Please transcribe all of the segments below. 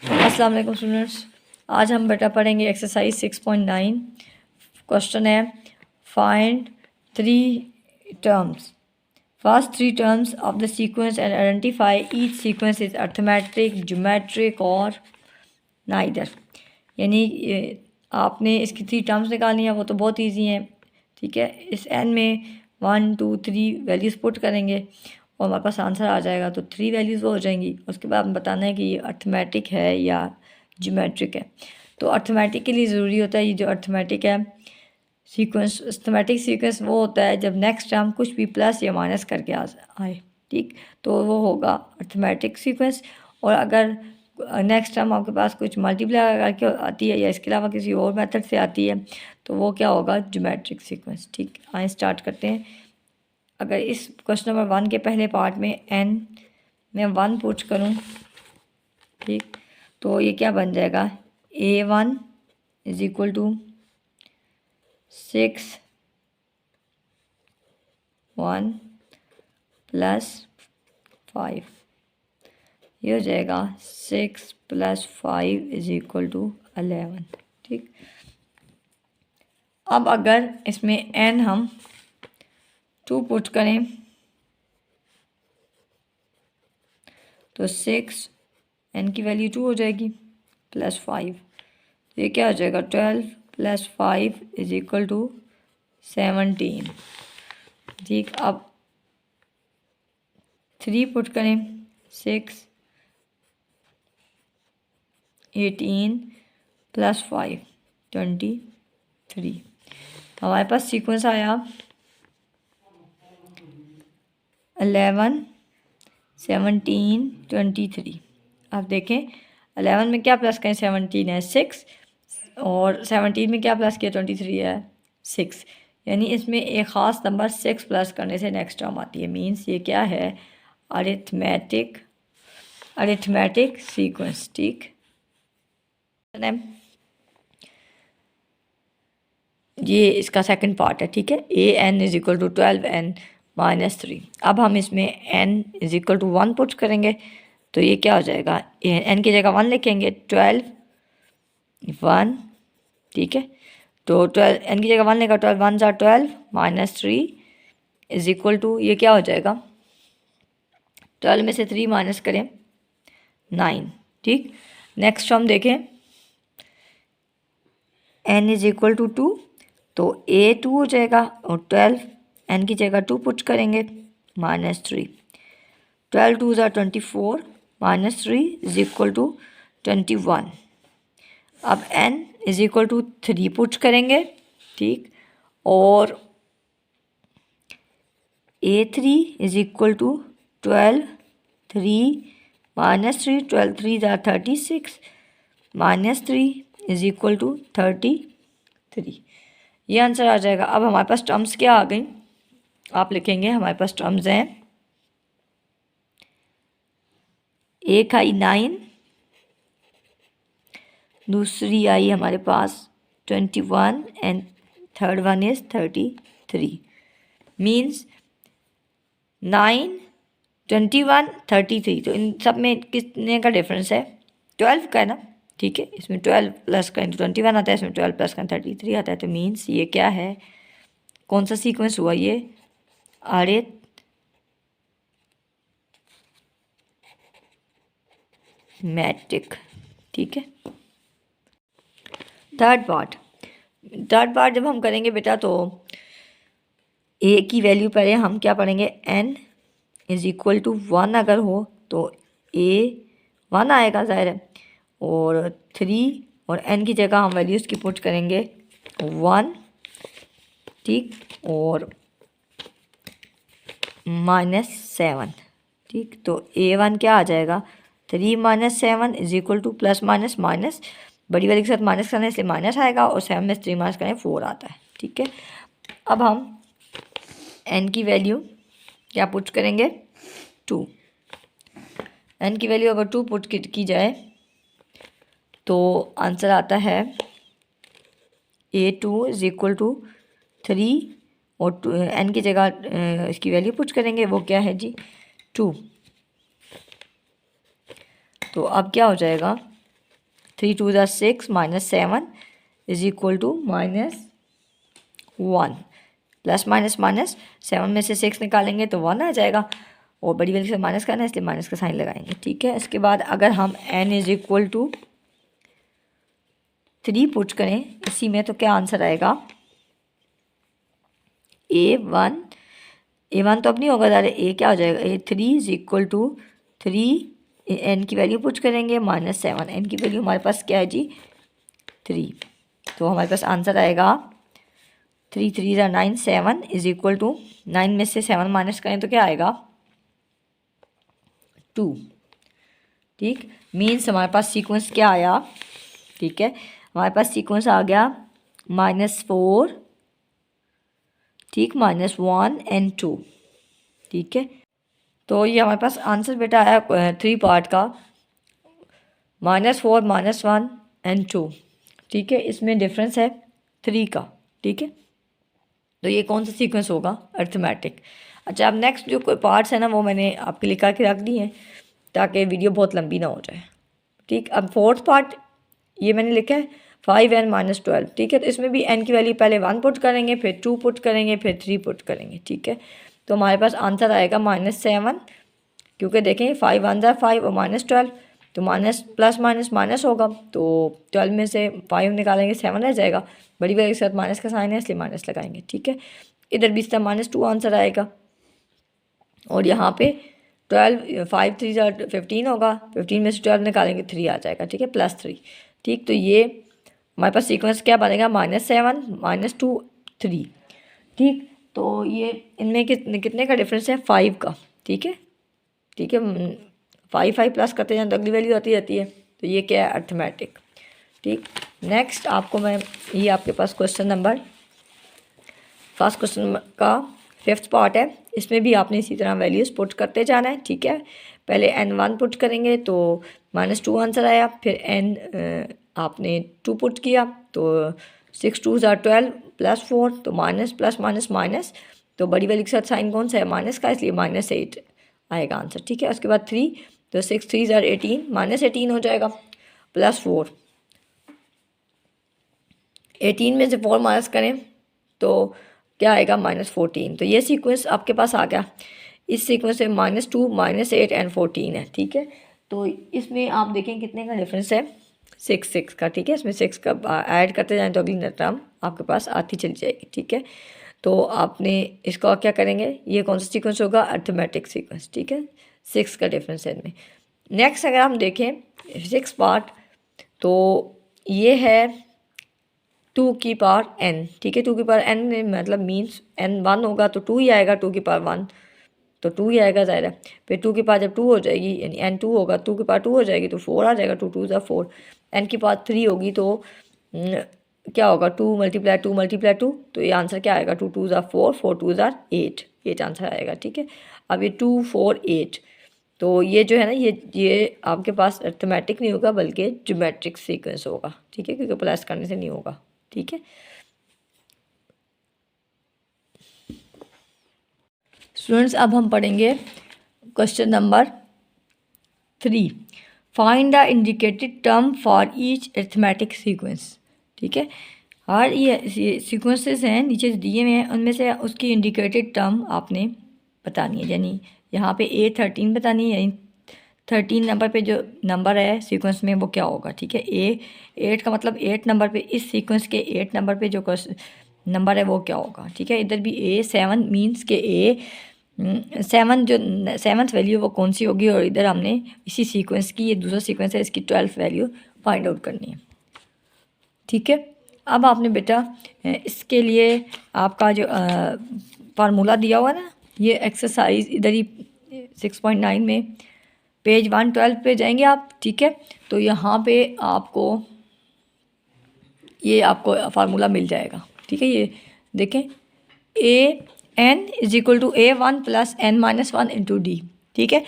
अस्सलाम वालेकुम स्टूडेंट्स, आज हम बेटा पढ़ेंगे एक्सरसाइज 6.9। क्वेश्चन है find three terms, first three terms of the sequence and identify each sequence is arithmetic, geometric और नाइदर। यानी आपने इसकी थ्री टर्म्स निकालनी है, वो तो बहुत ईजी हैं। ठीक है, इस एन में 1 2 3 वैल्यूज़ पुट करेंगे और हमारे पास आंसर आ जाएगा। तो थ्री वैल्यूज़ वो हो जाएंगी। उसके बाद बताना है कि ये अर्थमेटिक है या ज्योमेट्रिक है। तो अर्थमेटिक के लिए ज़रूरी होता है, ये जो अर्थमेटिक है सीक्वेंस, अर्थमेटिक सीक्वेंस वो होता है जब नेक्स्ट टर्म कुछ भी प्लस या माइनस करके आए। ठीक, तो वो होगा अर्थमेटिक सीक्वेंस। और अगर नेक्स्ट टर्म आपके पास कुछ मल्टीप्लाई करके आती है या इसके अलावा किसी और मेथड से आती है तो वो क्या होगा, ज्योमेट्रिक सीक्वेंस। ठीक, आइए स्टार्ट करते हैं। अगर इस क्वेश्चन नंबर 1 के पहले पार्ट में एन मैं 1 पुट करूं, ठीक, तो ये क्या बन जाएगा, A1 is equal to 6 1 plus 5, ये हो जाएगा 6 प्लस 5 इज इक्वल टू 11। ठीक, अब अगर इसमें एन हम 2 पुट करें तो 6 एन की वैल्यू 2 हो जाएगी प्लस 5, तो ये क्या हो जाएगा, 12 प्लस 5 इज इक्वल टू 17। ठीक, अब 3 पुट करें, 6 18 प्लस 5 23। हमारे पास सीक्वेंस आया 11 17 23। अब देखें 11 में क्या प्लस करें, 17 है 6, और 17 में क्या प्लस किया, 23 है 6। यानी इसमें एक ख़ास नंबर 6 प्लस करने से नेक्स्ट टर्म आती है। मीन्स ये क्या है, अरिथमेटिक सीक्वेंस। ठीक, ये इसका सेकंड पार्ट है। ठीक है, an is equal to 12n minus 3। अब हम इसमें n is equal to 1 put करेंगे तो ये क्या हो जाएगा, n की जगह 1 लिखेंगे, 12 1। ठीक है, तो 12 n की जगह 1 लेगा, 12 1 ज़ा 12 माइनस 3 इज इक्वल टू, ये क्या हो जाएगा, 12 में से 3 माइनस करें 9। ठीक, नेक्स्ट हम देखें n इज इक्वल टू 2, तो a 2 हो जाएगा और 12 n की जगह 2 पुट करेंगे माइनस 3, 12 2 ज़ा 24 माइनस 3 इज इक्वल टू 21। अब n is equal to 3 put करेंगे। ठीक, और a3 is equal to 12 3 minus 3, 12 3 ज़ा 36 माइनस 3 इज इक्वल टू 33। ये आंसर आ जाएगा। अब हमारे पास टर्म्स क्या आ गई, आप लिखेंगे हमारे पास टर्म्स हैं, एक आई 9, दूसरी आई हमारे पास 21 and third one is 33। Means 9 21 33, तो इन सब में कितने का डिफरेंस है, 12 का है ना। ठीक है, इसमें 12 प्लस करें तो 21 आता है, इसमें 12 प्लस करें 33 आता है। तो मीन्स ये क्या है, कौन सा सीक्वेंस हुआ, ये अरिथमेटिक। ठीक है, थर्ड पार्ट जब हम करेंगे बेटा तो a की वैल्यू पहले हम क्या पढ़ेंगे, n इज इक्वल टू 1 अगर हो तो a 1 आएगा ज़ाहिर है, और 3 और n की जगह हम वैल्यूज़ की पुट करेंगे 1। ठीक, और -7। ठीक, तो a1 क्या आ जाएगा, 3 minus 7 is equal two plus minus minus, बड़ी वाली के साथ माइनस करने से माइनस आएगा, और 7 में 3 माइनस करें 4 आता है। ठीक है, अब हम n की वैल्यू क्या पुट करेंगे, 2। n की वैल्यू अगर 2 पुट की जाए तो आंसर आता है a2 इज इक्वल टू 3, और n की जगह इसकी वैल्यू पुट करेंगे, वो क्या है जी, 2। तो अब क्या हो जाएगा, 3 2 6 -7 is equal to -1। Plus minus minus, 7 में से 6 निकालेंगे तो 1 आ जाएगा, और बड़ी वैल्यू से माइनस करना है इसलिए माइनस का साइन लगाएंगे, ठीक है। इसके बाद अगर हम n is equal to 3 put करें इसी में तो क्या आंसर आएगा, a1 तो अब नहीं होगा ज़्यादा, a क्या हो जाएगा, a3 is equal to 3, n की वैल्यू पुट करेंगे -7, n की वैल्यू हमारे पास क्या है जी 3, तो हमारे पास आंसर आएगा 3 3 9 7 इज इक्वल टू 9 में से 7 माइनस करें तो क्या आएगा 2, ठीक। मीन्स हमारे पास सीक्वेंस क्या आया, ठीक है, हमारे पास सीक्वेंस आ गया -4, ठीक, -1 and 2, ठीक है। तो ये हमारे पास आंसर बेटा आया 3 पार्ट का, -4 -1 and 2, ठीक है। इसमें डिफरेंस है 3 का, ठीक है। तो ये कौन सा सीक्वेंस होगा, अर्थमेटिक। अच्छा, अब नेक्स्ट जो कोई पार्ट्स है ना वो मैंने आपके लिखा के रख दी हैं ताकि वीडियो बहुत लंबी ना हो जाए, ठीक। अब फोर्थ पार्ट ये मैंने लिखा है 5n - 12, ठीक है। तो इसमें भी n की वैल्यू पहले 1 पुट करेंगे, फिर 2 पुट करेंगे, फिर 3 पुट करेंगे, ठीक है। तो हमारे पास आंसर आएगा -7, क्योंकि देखें 5 1 ज़ा 5 और -12, तो माइनस प्लस माइनस माइनस होगा, तो 12 में से 5 निकालेंगे 7 रह जाएगा, बड़ी वैल्यू के साथ माइनस का साइन है इसलिए माइनस लगाएंगे, ठीक है। इधर भी इसका -2 आंसर आएगा, और यहाँ पे 12 5 3 ज़ा 15 होगा, 15 में से 12 निकालेंगे 3 आ जाएगा, ठीक है, +3, ठीक। तो ये हमारे पास सीक्वेंस क्या बनेगा, -7 -2 3, ठीक। तो ये इनमें कितने का डिफरेंस है, 5 का, ठीक है, ठीक है। 5 5 प्लस करते जाएं तो अगली वैल्यू आती रहती है, तो ये क्या है, अर्थमेटिक, ठीक। नेक्स्ट आपको मैं ये आपके पास क्वेश्चन नंबर फर्स्ट क्वेश्चन का 5th पार्ट है, इसमें भी आपने इसी तरह वैल्यूज़ पुट करते जाना है, ठीक है। पहले n1 पुट करेंगे तो -2 आंसर आया, फिर n आपने 2 पुट किया तो 6 2 ज़ा 12 +4, तो माइनस प्लस माइनस माइनस, तो बड़ी वैल्यू के साथ साइन कौन सा है, माइनस का, इसलिए -8 आएगा आंसर, ठीक है। उसके बाद 3, तो 6 3 ज़ा 18 -18 हो जाएगा, +4, 18 में से 4 माइनस करें तो क्या आएगा, -14। तो ये सीक्वेंस आपके पास आ गया। इस सीक्वेंस में -2 -8 एंड 14 है, ठीक है। तो इसमें आप देखें कितने का डिफरेंस है, 6 का, ठीक है। इसमें 6 का ऐड करते जाएं तो अगली टर्म आपके पास आती चली जाएगी, ठीक है। तो आपने इसका क्या करेंगे, ये कौन सा सीक्वेंस होगा, अर्थमेटिक सीक्वेंस, ठीक है। 6 का डिफरेंस है इनमें। नेक्स्ट अगर हम देखें 6 पार्ट, तो ये है 2 की पावर n, ठीक है। 2 की पावर n मतलब मीन्स n 1 होगा तो 2 ही आएगा, 2 की पावर 1 तो 2 ही आएगा ज़ाहिर है। फिर 2 की पावर जब 2 हो जाएगी यानी n 2 होगा, 2 की पावर 2 हो जाएगी तो 4 आ जाएगा, 2 2 ज़ा 4। n की पावर 3 होगी तो क्या होगा, 2 × 2 × 2, तो ये आंसर क्या आएगा, 2 2 ज़ा 4 4 2 ज़ा 8 आंसर आएगा, ठीक है। अब ये 2 4 8, तो ये जो है ना ये आपके पास अर्थमेटिक नहीं होगा बल्कि ज्योमेट्रिक सीक्वेंस होगा, ठीक है, क्योंकि प्लस करने से नहीं होगा, ठीक है। स्टूडेंट्स अब हम पढ़ेंगे question number 3, find the indicated term for each arithmetic sequence, ठीक है। हर ये सीक्वेंसेस हैं नीचे दिए हुए हैं, उनमें से उसकी इंडिकेटेड टर्म आपने बतानी है, यानी यहाँ पे A13 बतानी है, यानी 13 नंबर पे जो नंबर है सीक्वेंस में वो क्या होगा, ठीक है। A8 का मतलब 8 नंबर पे, इस सीक्वेंस के 8 नंबर पे जो नंबर है वो क्या होगा, ठीक है। इधर भी A7 मीन्स के A7 जो 7th वैल्यू वो कौन सी होगी, और इधर हमने इसी सीक्वेंस की, ये दूसरा सीक्वेंस है, इसकी 12th वैल्यू फाइंड आउट करनी है, ठीक है। अब आपने बेटा इसके लिए आपका जो फार्मूला दिया हुआ है ना, ये एक्सरसाइज इधर ही 6.9 में पेज 112 पे जाएंगे आप, ठीक है। तो यहाँ पे आपको ये आपको फार्मूला मिल जाएगा, ठीक है। ये देखें AN = A1 + n - 1 × D, ठीक है।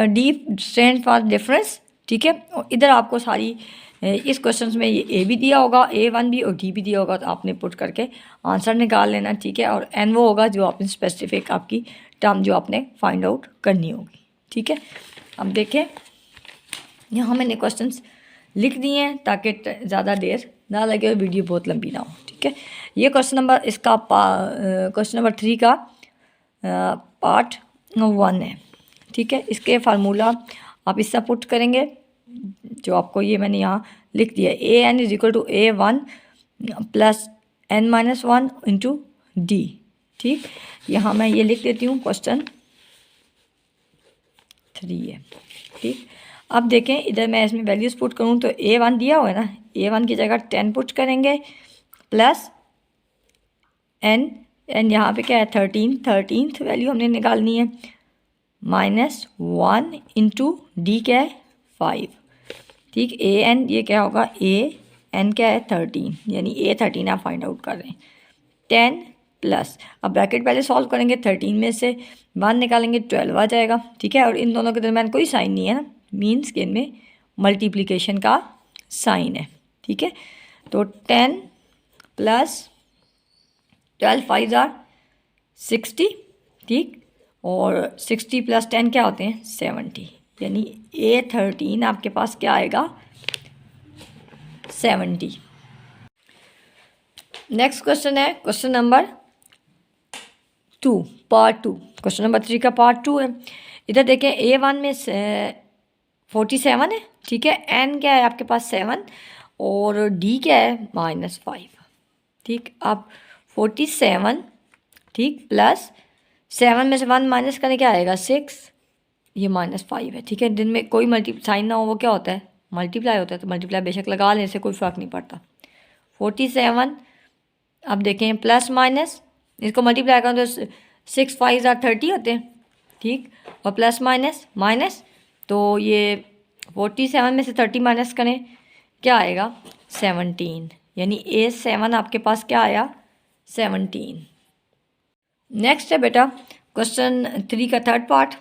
D स्टैंड फॉर डिफरेंस, ठीक है। और इधर आपको सारी इस क्वेश्चन में ये A भी दिया होगा, A1 भी और D भी दिया होगा, तो आपने पुट करके आंसर निकाल लेना, ठीक है। और n वो होगा जो आपने स्पेसिफिक आपकी टर्म जो आपने फाइंड आउट करनी होगी, ठीक है। अब देखें यहाँ मैंने क्वेश्चंस लिख दिए हैं ताकि ज़्यादा देर ना लगे और वीडियो बहुत लंबी ना हो, ठीक है। ये क्वेश्चन नंबर इसका क्वेश्चन नंबर 3 का पार्ट 1 है, ठीक है। इसके फार्मूला आप इससे पुट करेंगे, जो आपको ये मैंने यहाँ लिख दिया, an is equal to a1 plus n-1 into D, ठीक। यहाँ मैं ये लिख देती हूँ, क्वेश्चन 3 है, ठीक। अब देखें इधर मैं इसमें वैल्यूज़ पुट करूँ तो a1 दिया हुआ है ना, a1 की जगह 10 पुट करेंगे प्लस n यहाँ पे क्या है 13th वैल्यू हमने निकालनी है, -1 इंटू डी क्या है 5, ठीक। an ये क्या होगा, an क्या है 13, यानी a13 आप फाइंड आउट कर रहे हैं। 10 प्लस, अब ब्रैकेट पहले सॉल्व करेंगे, 13 में से 1 निकालेंगे 12 आ जाएगा, ठीक है। और इन दोनों के दरम्यान कोई साइन नहीं है ना, मीन्स कि इनमें मल्टीप्लिकेशन का साइन है, ठीक है। तो 10 प्लस 12 5 जार 60, ठीक। और 60 प्लस 10 क्या होते हैं 70, यानी a13 आपके पास क्या आएगा 70। नेक्स्ट क्वेश्चन है question number 2 part 2, question number 3 का पार्ट 2 है। इधर देखें a1 में 47 है, ठीक है। n क्या है आपके पास 7 और d क्या है -5, ठीक। अब 47, ठीक, प्लस 7 में से 1 माइनस करें क्या आएगा 6, ये -5 है, ठीक है। दिन में कोई साइन ना हो वो क्या होता है मल्टीप्लाई होता है, तो मल्टीप्लाई बेशक लगा लेने से कोई फ़र्क नहीं पड़ता। 47, अब देखें प्लस माइनस, इसको मल्टीप्लाई करें तो 6 5 ज़ार 30 होते हैं, ठीक। और प्लस माइनस माइनस, तो ये 47 में से 30 माइनस करें क्या आएगा 17, यानी a7 आपके पास क्या आया 17। नेक्स्ट है बेटा क्वेश्चन 3 का थर्ड पार्ट,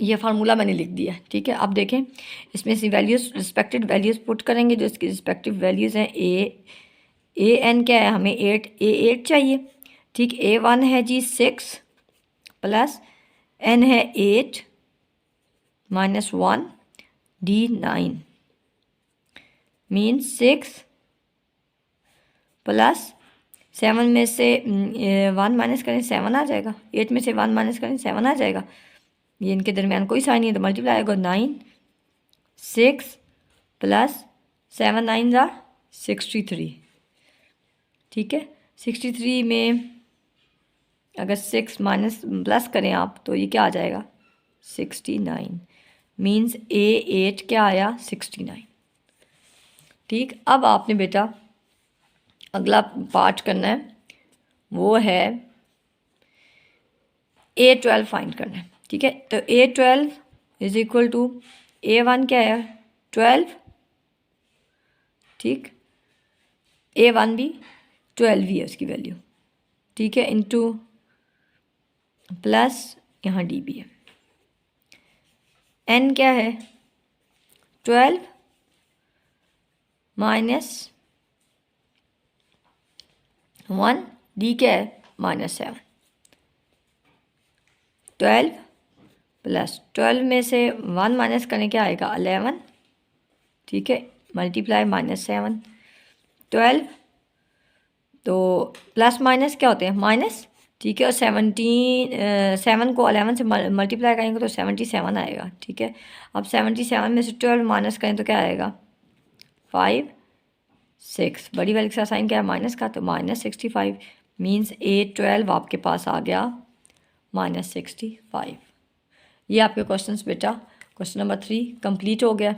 ये फार्मूला मैंने लिख दिया, ठीक है। अब देखें इसमें से वैल्यूज़ रिस्पेक्टिव वैल्यूज़ पुट करेंगे, जो इसकी रिस्पेक्टिव वैल्यूज़ हैं an क्या है हमें a8 चाहिए, ठीक। a1 है जी 6 प्लस n है 8 -1 d 9, मीन्स 6 प्लस 7 में से 1 माइनस करें 7 आ जाएगा, 8 में से 1 माइनस करें 7 आ जाएगा, ये इनके दरमियान कोई साइन नहीं है तो मल्टीप्लाई आएगा 9 6 प्लस 7 9 ज़ा 63, ठीक है। 63 में अगर 6 माइनस प्लस करें आप तो ये क्या आ जाएगा 69, मीन्स a8 क्या आया 69, ठीक। अब आपने बेटा अगला पार्ट करना है, वो है a12 फाइंड करना है, ठीक है। तो a12 is equal to a1 क्या है 12, ठीक, a1 भी 12 ही है उसकी वैल्यू, ठीक है, इंटू प्लस यहाँ d भी है, n क्या है 12 माइनस 1, d क्या है -7, 12 प्लस 12 में से 1 माइनस करने क्या आएगा 11, ठीक है, मल्टीप्लाई -7 12, तो प्लस माइनस क्या होते हैं माइनस, ठीक है। और 7 को 11 से मल्टीप्लाई करेंगे तो 77 आएगा, ठीक है। अब 77 में से 12 माइनस करें तो क्या आएगा 5 6, बड़ी वैल्यू का साइन क्या है माइनस का, तो -65, मीन्स a12 आपके पास आ गया -65। ये आपके क्वेश्चंस बेटा क्वेश्चन नंबर 3 कंप्लीट हो गया।